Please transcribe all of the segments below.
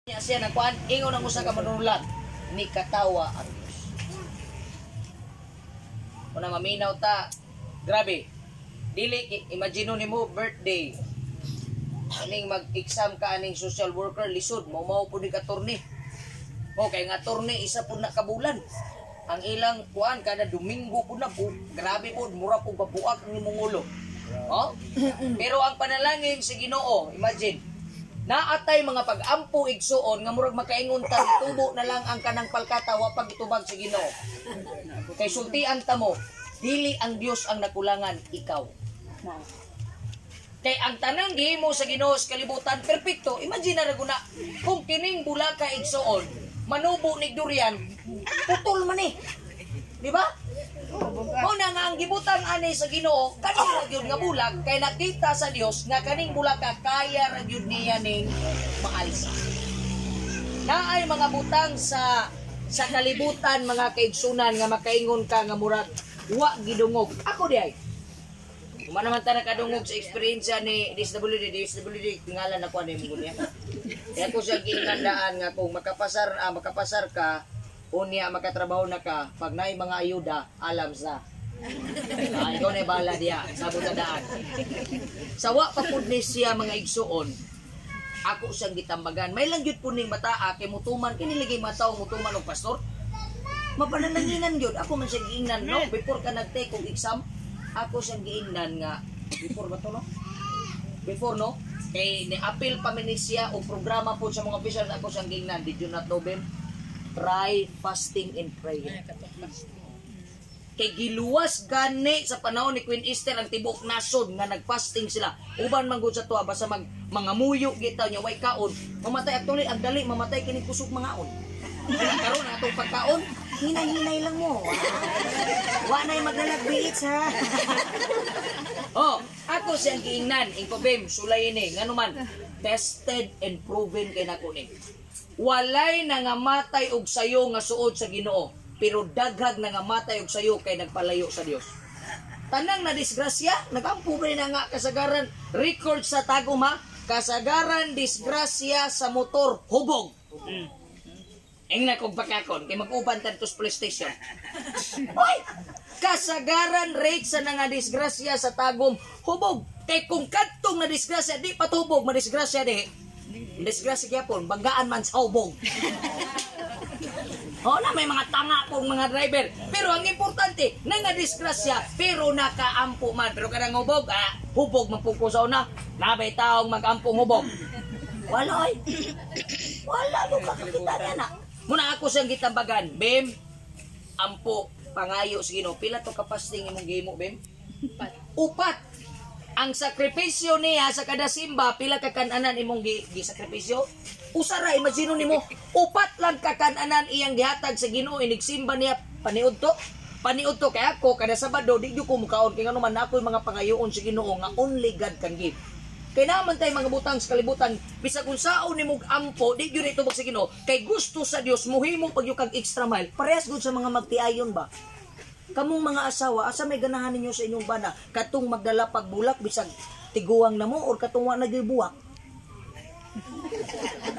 Nya siya nagkuhan, ingon ang usa ka manunulat, ni katawa ang Dios. Una maminaw ta, grabe. Dili imagine nimo birthday. Aning mag-exam ka aning social worker lisod, mao pud ni ka turni. O kay nga turni isa pud na kabulan. Ang ilang kuan kada Domingo pud na grabe pud mura pud babuak ang imong ulo. Oh? Pero ang panalangin sa Ginoo, imagine naatay mga pag-ampo igsuon nga murag makaingon ta tubo na lang ang kanang palkata wa pag itubag sa Ginoo. Kay sultian ta mo, dili ang Dios ang nakulangan, ikaw. Kay ang tanang gihimo sa Ginoo sa kalibutan perpekto. Imagine na guna kung kining bulaka igsuon, manubo ni durian, putol man eh. Di ba? Una nga ang gibutan ani sa Ginoo, kaning ra gyud nga bulag kay nakita sa Dios nga kaning bulaka kaya ra gyud niya ning maalsa. Naay mga butang sa kalibutan mga kaigsunan nga makaingon ka nga murag wa gidungog. Ako di ay. Kuma naman ta nakadungog sa experience ni DSWD tingalan ako ani mo niya. Kaya ko siya giingandaan nga kung makapasar ka unya makatrabaho na ka, pag naay mga ayuda, alam sa. Ikaw na bahala diya, sabot na daan. Sawa pa po ni siya mga igsuon, ako siyang gitambagan. May lang yun po ning mataa, kay mutuman, kiniligay mataw mutuman ng pastor. Mapanalaningan yun, ako man siya giingnan, no? Before ka nag-take kong exam, ako siyang giingnan nga, before ba to, no? Before, no? Kay ni-appeal pa min siya o programa po sa mga official, ako siyang giingnan, did you not know them? Try fasting and prayer. Kay giluwas gani sa panahon ni Queen Esther ang tibok nasod nga nagfasting sila. Uban man gud sa tuwa basta mga muyo gitaw nya way kaon. Mamatay actually ang dali mamatay kini kusog mga on. Karon atong pagkaon, hinay-hinay lang mo. Wa nay maglalagbiit ha. Oh, ako siyang giingnan, ingkobem sulay ni nganuman tested and proven kay nako ni. Walay nangamatay og sayo nga suod sa Ginoo, pero daghag nangamatay og sayo kay nagpalayo sa Dios. Tanang na disgrasya, nagampo ba na nga kasagaran record sa tagom ha, kasagaran disgrasya sa motor hubog. Ing na kog pakakon kay mag-uban tanto sa police station. Oy! Kasagaran rate sa nga disgrasya sa tagom hubog. Kay kung kadtong na disgrasya di patubog madisgrasya di. Disgrasya gyapon, banggaan man sa hubog. Na may mga tanga pong mga driver. Pero ang importante, nga disgrasya, pero nakaampo man. Pero kanang hubog, hubog magpupusaw na. Nabay taong mag-ampong hubog. Wala ay. Wala mo kakakita niya na. Muna ako siyang gitambagan, Bem, ampo, pangayo, sige no, pila to kapasting imong gimo, Bem? Upat. Ang sakripisyo niya sa kada simba, pila kakananan imong gisakripisyo? Usara, imagino nimo, upat lang kakananan iyang gihatag sa Ginoo, inigsimba niya paniud to. Paniud to kay ako, kada Sabado, di ko mukaon, kaya naman ako yung mga pangayoon sa Ginoo nga only God can give. Kaya naman tayo mga butang sa kalibutan, bisa kung saan ni mong ampo, di yun ito sa Ginoo, kay gusto sa Dios, muhimong pagyukag extra mile, parehas gud sa mga magtiayon ba? Kamong mga asawa, asa may ganahan ninyo sa inyong bana? Katong magdala pagbulak, bisag tiguang na mo, or katong wa nagibuwak?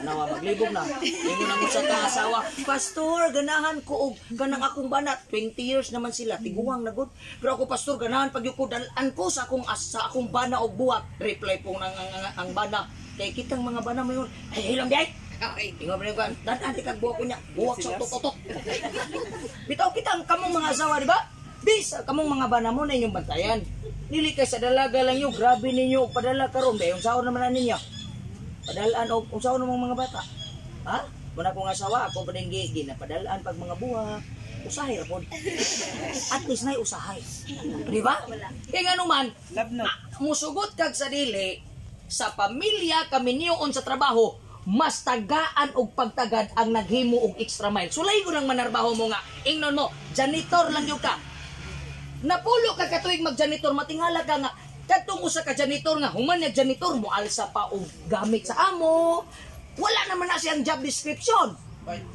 Nawa, maglibog na. Ingon na mo sa asawa, Pastor, ganahan ko og ganang akong bana. 20 years naman sila, tiguang na gud. Pero ako, Pastor, ganahan pagyukod, dalan ko sa akong bana og buwak. Reply po ang bana. Kaya kitang mga bana mo yun, ay, hilang diay! Ingon mo yun, danan kag buwak ko niya, buwak sa tototot. Bitaw kita kamong mga asawa, di ba? Bisa kamong mga bana mo na inyong bantayan. Dili kay sa dalaga lang yun, grabe ninyo, padala karon dahil yung saon naman na ninyo. Padalaan o kung saon namang mga bata. Ha? Muna kong asawa, ako pa rin ginapadaan pag mga buwak. Usahay ra po. At least na'y usahay. Di ba? Kaya nga naman, musugot kag sa dili, sa pamilya kami niyoon sa trabaho, mas tagaan og pagtagad ang naghimo og extra mile. Sulay ko nang manarbaho mo nga. Ingnon mo, janitor lang yung ka. Napulo ka katuig mag-janitor, matingala ka nga. Katong usa ka janitor nga, human na janitor mo, alsa pa og gamit sa amo. Wala naman na siyang job description.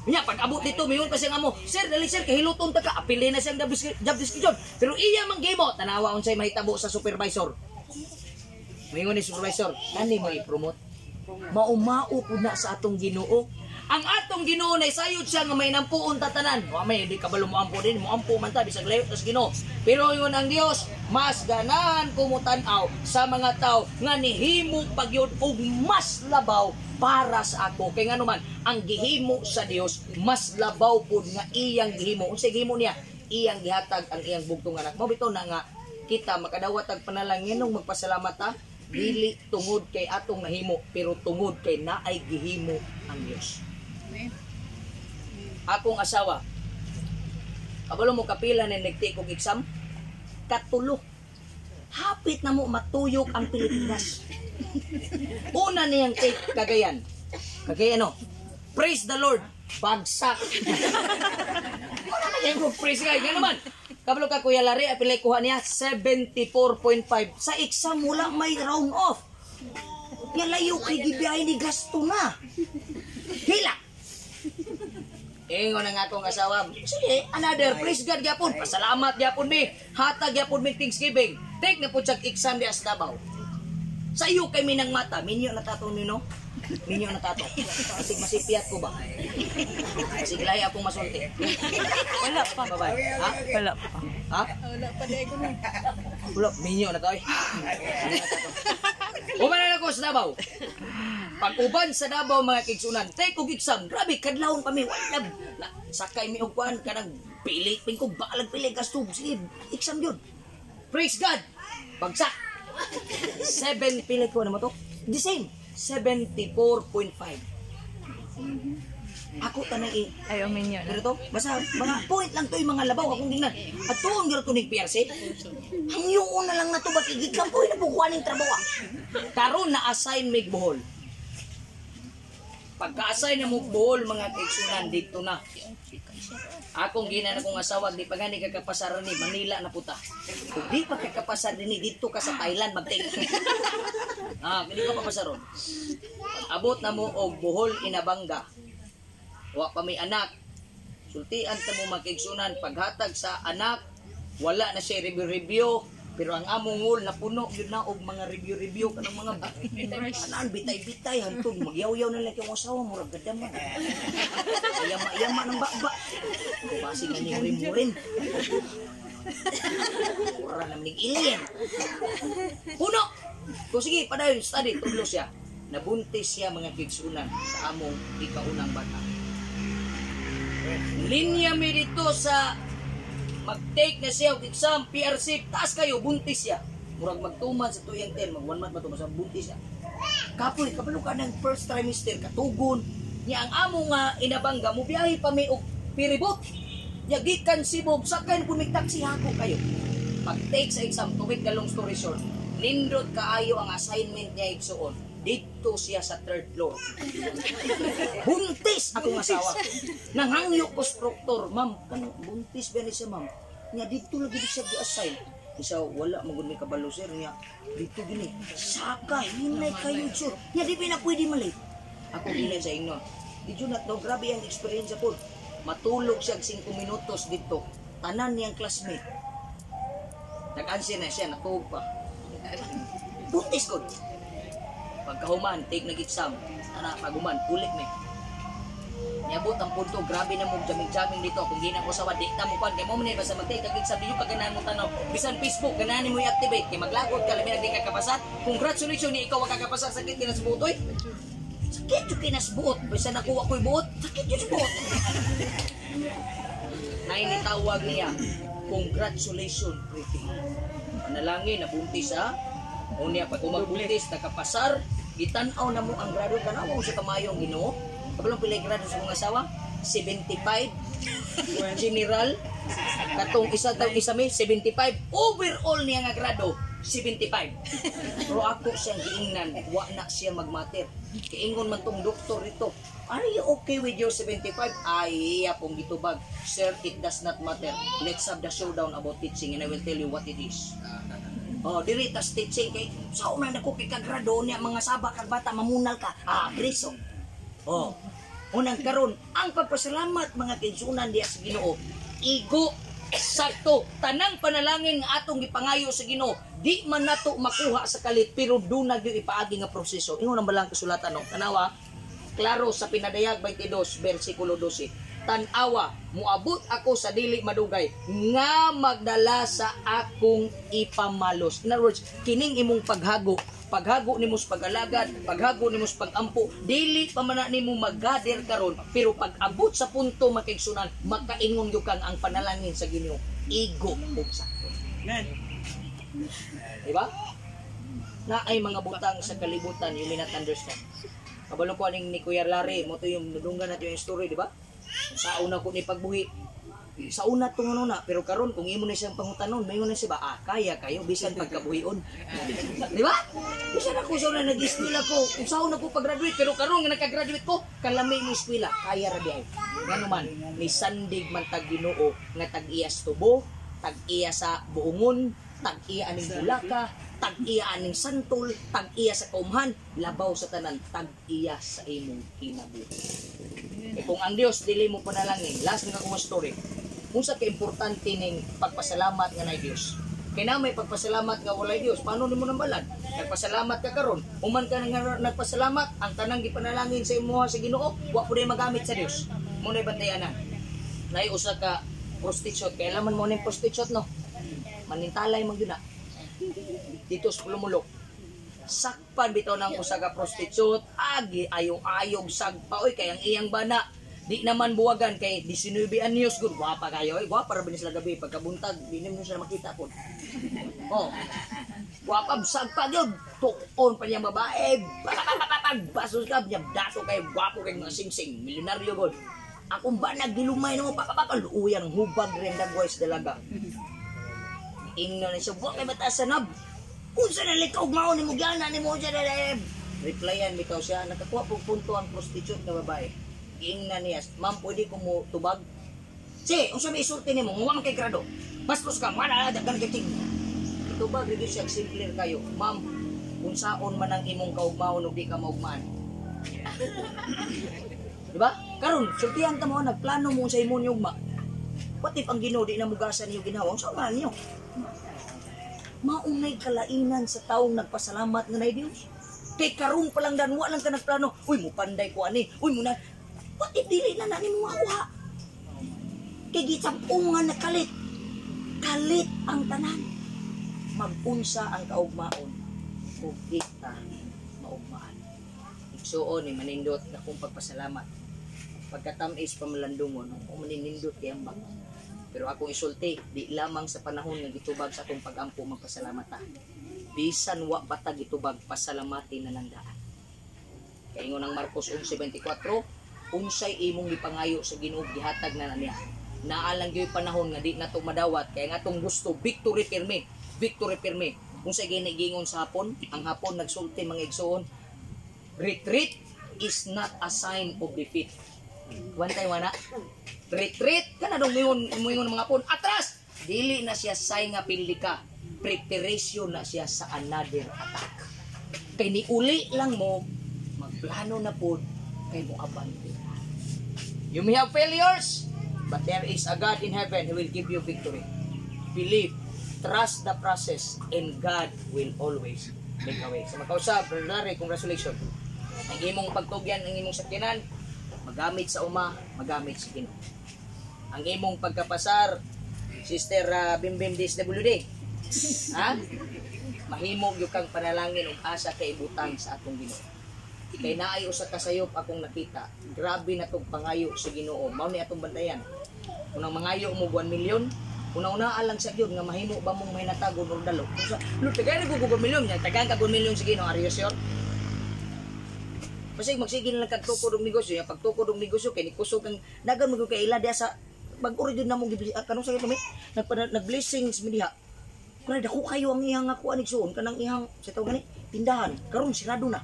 Nya pag abot dito, mayon pa siya nga mo, Sir, dali sir, kahiluton ta ka, apili na siyang job description. Pero iya man gimo, tanawa unsay mahitabo sa supervisor. Mayon ni supervisor, kani mo i-promote. Maumao pud na sa atong Ginoo. Ang atong Ginoo na sayod siya nga may nampuon tatanan. Wa may di kabalo mo ampo din, mo ampo man ta bisag layo tas Ginoo. Pero yun ang Dios, mas ganahan kumutan-aw sa mga tao nga nihimo pagyud og mas labaw para sa ako. Kay ngano man ang gihimo sa Dios mas labaw pud nga iyang gihimo. Unsay gihimo niya? Iyang gihatag ang iyang bugtong anak. Mao bitaw na nga kita makadawat og panalanginong magpasalamat ta. Dili tungod kay atong nahimo pero tungod kay naay gihimo ang Dios. Akong asawa, kabalo mo kapila na nagtake og exam? Katulo. Hapit na mo matuyok ang Pilipinas. Una niyang take Cagayan. Cagayan no? Praise the Lord. Bagsak. Wala na niyang praise guy. Ganun naman. Kabalo ka Kuya Larry, apilay kuha niya 74.5. Sa exam wala may round off. Yalayo kay gibiyahe ni gasto na. Hila. Ingon ang akong asawa, sige, another, praise God gyapon, pasalamat gyapon mi, hatag gyapon mi Thanksgiving. Take na po siya exam di Asdabaw. Sa iyo kay minang mata, minyo na tato nino? Minyo na tato. Asig masipiat ko ba? Asig lahi akong masulti. Wala pa. Babay. Ha? Wala pa. Ha? Wala pa dahil ko na. Wala, minyo na to eh. Umanan ako sa Davao. Pag-uban sa Davao mga kigsunan, take og exam, grabe kadlawon pa mi, wala sakay mi og kuan kanang pili, pingko balag pili gasto, sige, exam yun. Praise God. Bagsak. 7 pili ko na mo to. The same. 74.5. Ako tanang Ayaw minyo na. pero to, basta mga point lang to yung mga labaw akong tingnan. At tuon garo to ni PRC. Hangyo na lang na to bakigikam ko na bukuan ning trabaho. Karon na assign mig Bohol. Pagka-assign na mo Bohol mga kaigsunan dito na. Akong ginan akong asawa di pa gani kakapasaran ni Manila na puta. Kung di pa kakapasar din dito ka sa Thailand magtake. Hindi ka papasaron. Abot na mo og Bohol Inabanga. Wa pa may anak. Sultian ta mo makigsunan paghatag sa anak, wala na siya review pero ang among ngol na puno yun na og mga review kanang mga anan bitay-bitay hantod magyaw-yaw na lang yung asawa murag gadaman. Yama ng baba. Basi gani murin. Ora na ning alien. Puno. Ko sige padayon study tudlo siya. Nabuntis siya mga kigsunan sa among ikaunang bata. Linya mi dito sa mag-take na siya og exam, PRC, taas kayo, buntis siya. Murag magtuman sa tuyang 10, mag 1 month matuman sa buntis siya. Kapoy, kabalo ka ng first trimester, katugon. Niya ang amo nga Inabanga, mubiyahe pa may og piribot. Niya gikan sibog, sakay po may taxi hako kayo. Pag-take sa exam, tuwid ka long story short, nindot kaayo ang assignment niya igsuon. Dito siya sa 3rd floor. Buntis akong asawa. Nanghangyo ko struktur, ma'am, buntis ba ni siya, ma'am? Nya dito lagi siya gi-assign. Isa wala magud ni kabalo sir niya. Dito gini. Saka hinay kayo sir. Nya di na pwede malay. Ako gina sa inyo. Did you not know grabe ang experience ko. Matulog siya 5 minutos dito. Tanan niyang classmate. Nag-answer na siya, natulog pa. Buntis ko. Pagkahuman, take nag-exam. Ana, paguman, ulit me. Niabot ang punto, grabe na mo jaming-jaming dito. Kung di na ko sawa, di na mo pan. Kaya mo manay, basta mag-take nag-exam, di yung pagkanahan mo tanaw. Bisan Facebook, ganahan mo i-activate. Kaya maglagot ka, labi na di ka kapasat. Congratulations, ni ikaw ang kakapasat. Sakit ka na sa buot, oy. Sakit yung kinasbuot. Bisan nakuha ko'y buot, sakit yung buot. Nainitawag niya, congratulations, pretty. Panalangin, nabuntis ha. O niya, pag umagbuntis, nakapasar, itanaw na mo ang grado ka na mo sa kamayong Ginoo. Kabalong pilay grado sa mga asawa? 75. General. Katong isa daw isa may 75. Overall niya nga grado, 75. Pero ako siyang giingnan, wa na siya magmater. Kiingon man tong doktor ito, are you okay with your 75? Ay, pong gitubag. Sir, it does not matter. Let's have the showdown about teaching and I will tell you what it is. Oh, diri tas teaching kay sa una na ko kay kagrado niya mga saba kag bata mamunal ka. Preso. Oh. Unang karon ang pagpasalamat mga kinsunan diya sa Ginoo. Igo sakto tanang panalangin nga atong gipangayo sa Ginoo di man nato makuha sa kalit pero do na gyud ipaagi nga proseso. Ingon ang balang kasulatan no. Tanawa, klaro sa Pinadayag 22 bersikulo 12. Tanawa, muabot ako sa dili madugay nga magdala sa akong ipamalos. In other words, kining imong paghago nimo sa pag-alagad, paghago nimo sa pag-ampo, dili pa man nimo magader karon, pero pag abot sa punto makigsunan, makaingon gyud kang ang panalangin sa Ginoo, igo ug sakto. Amen. Diba? Na ay mga butang sa kalibutan, you may not understand. Kabalo ko aning ni Kuya Larry, mo to yung nadunggan natin yung story, di ba? Sa una ko ni pagbuhi. Sa una tungon na, pero karon kung imo na siyang pangutanon, mayon na siya ba, kaya kayo bisan pagkabuhion. Di ba? Bisan ako sa una nag-eskwela ko, kung sa una ko pag-graduate, pero karon nga nagka-graduate ko, kalami mo eskwela, kaya ra diay. Ngano man, ni sandig man tag Ginoo nga tag-iya sa tubo, tag-iya sa buungon, tag-iya aning bulaka, tag-iya aning santol, tag-iya sa kaumhan, labaw sa tanan, tag-iya sa imong kinabuhi. Kung ang Dios dili mo panalangin, last nga kong story. Unsa ka importante ning pagpasalamat nga nay Dios. Kay na may pagpasalamat nga walay Dios, paano nimo nambalan? Nagpasalamat ka karon, human ka nga nagpasalamat, ang tanang gipanalangin sa imong sa Ginoo, wa pud magamit sa Dios. Mo nay bantayanan. Nay usa ka prostitute, kay laman mo ning prostitute no. Manintalay man gyud na. Dito sa Pulumulok. Sakpan bitaw ng usa ka prostitute, agi ayong sagpa oy kay ang iyang bana di naman buwagan kay 19 anyos gud, gwapa kayo oy, gwapa ra binis gabi pagkabuntag di nimo siya makita pod. Oh. Gwapa sagpa gyud, tuon pa niya babae, basos ka niya dato kay gwapo kay mga singsing, milyonaryo gud. Akong bana gilumay no papapakaluyan hubag ren dagway sa dalaga. Ingnon ni siya, "Wa kay mataas sa nab." Unsa na likaw mao ni mo gyana ni mo dyan replyan bitaw siya, nakakuha pong punto ang prostitute na babae. Giingnan niya, "Ma'am, pwede ko mo tubag?" "Si, unsa may isulti nimo? Huwag kay grado. Bastos ka, mana dagan gating." Tubag rin siya, simple kayo. "Ma'am, kung saon man ang imong kaugmaon ug di ka maugmaan." Diba? Karon, sultihan ta mo, nagplano mo sa imong ugma. What if ang Ginoo di na mugasan niyo ginawa? Unsa man niyo? Maunay kalainan sa taong nagpasalamat nga nay Dios. Kay karon pa lang danwa lang ka nagplano, uy mo panday ko ani, uy mo na. What if dili na nani mo makuha? Kay gitampungan na kalit. Kalit ang tanan. Mag-unsa ang kaugmaon ug kita maugmaan. Igsuon ni manindot na kung pagpasalamat. Pagkatamis pamalandungon, kung maninindot kay ang bang. Pero akong isulti, di lamang sa panahon nga gitubag sa atong pag-ampo magpasalamat ta. Bisan wa bata gitubag, pasalamati na lang daan. Kay ingon ang Marcos 11:24, unsay imong gipangayo sa Ginoo gihatag na niya. Naalang gyud panahon nga di nato madawat kay nga atong gusto victory firme, victory firme. Unsay ginigingon sa hapon, ang hapon nagsulti mga igsoon, retreat is not a sign of defeat. Wantay wana. Retreat kana dong mingon mga pon atras dili na siya say nga pildi ka, preparation na siya sa another attack. Kay ni uli lang mo magplano na pod kay mo abante. You may have failures, but there is a God in heaven who will give you victory. Believe, trust the process, and God will always make a way. Sa makausap, Brother Larry, congratulations. Ang imong pagtugyan, ang imong sakyanan, magamit sa uma, magamit sa Ginoo. Ang imong pagkapasar, Sister Bimbim DSWD, ha? Mahimog yung kang panalangin ug asa kay ibutang sa atong Ginoo. Kay naay usa ka sayop akong nakita. Grabe na tong pangayo sa Ginoo. Mao ni atong bantayan. Unang mangayo mo 1 milyon, una-una lang sa gyud nga mahimo ba mong mahinatagon og dalo. Lord, tagay na ko 1 milyon, tagaan ka 1 milyon sa Ginoo, are you sure? Masig magsige na lang kagtukod og negosyo, ya pagtukod og negosyo kay nikusog kang dagan mo kay ila dia sa bag-ori jud namong kanang sa kami nag-blessings mi diha. Kuray dako kayo ang iyang ako anigsoon kanang iyang sa taw gani tindahan karon sirado na.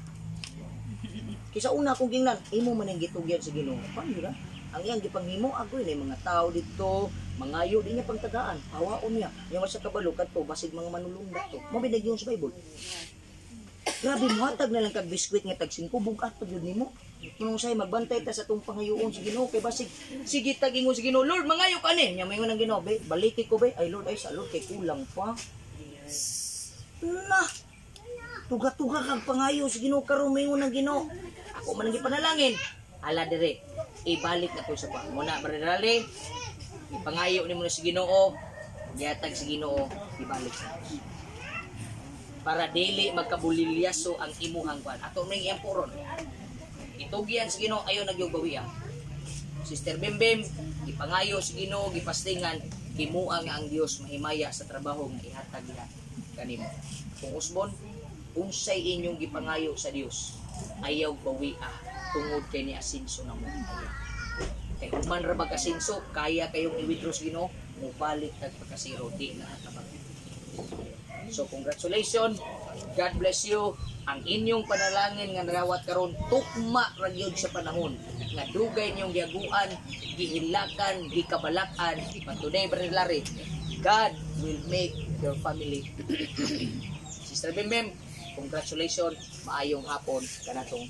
Kisa una kung gingnan imo man ang gitugyan sa Ginoo. Paano ra? Ang iyang gipanghimo agoy na mga tao dito, mangayo di niya pangtagaan, hawaon niya. Nya sa kabalo kadto basig mga manulunda to. Mo binagyon sa Bible. Grabe mo hatag na lang kag biskwit nga tag 5 bugat pag yun nimo. Kung say magbantay ta sa tong pangayoon sa Ginoo kay basig sige tag ingon sa Ginoo, Lord mangayo ka ni. Nya mayngon ang Ginoo, baliki ko be. Ay Lord ay sa Lord kay kulang pa. Na, tuga-tuga kang pangayo sa Ginoo karon mingon ng Ginoo. Ako man ang gipanalangin. Ala dire, ibalik na ko sa pa. Muna brother, ipangayo nimo na sa Ginoo, gihatag sa Ginoo, ibalik sa Dios. Para dili magkabulilyaso ang imuhang kwan. Ato ning iyang puron. Itugian sa Ginoo ayo nagyugawi. Sister Bimbim, ipangayo sa Ginoo, gipastingan, himuang ang Dios mahimaya sa trabaho nga ihatag niya kanimo. Kung usbon, unsay inyong gipangayo sa Dios, ayaw bawi tungod kay ni asinso na mo. Kay human ra mag-asinso, kaya kayong i-withdraw sa Ginoo, mubalik tag pagkasiro di na katabang. So congratulations, God bless you. Ang inyong panalangin nga narawat karon tukma ra gyud sa panahon nga dugay niyong giaguan, gihilakan, gikabalakan, patunay barelari. God will make your family. Sister Bimbim, congratulations, maayong hapon kanatong.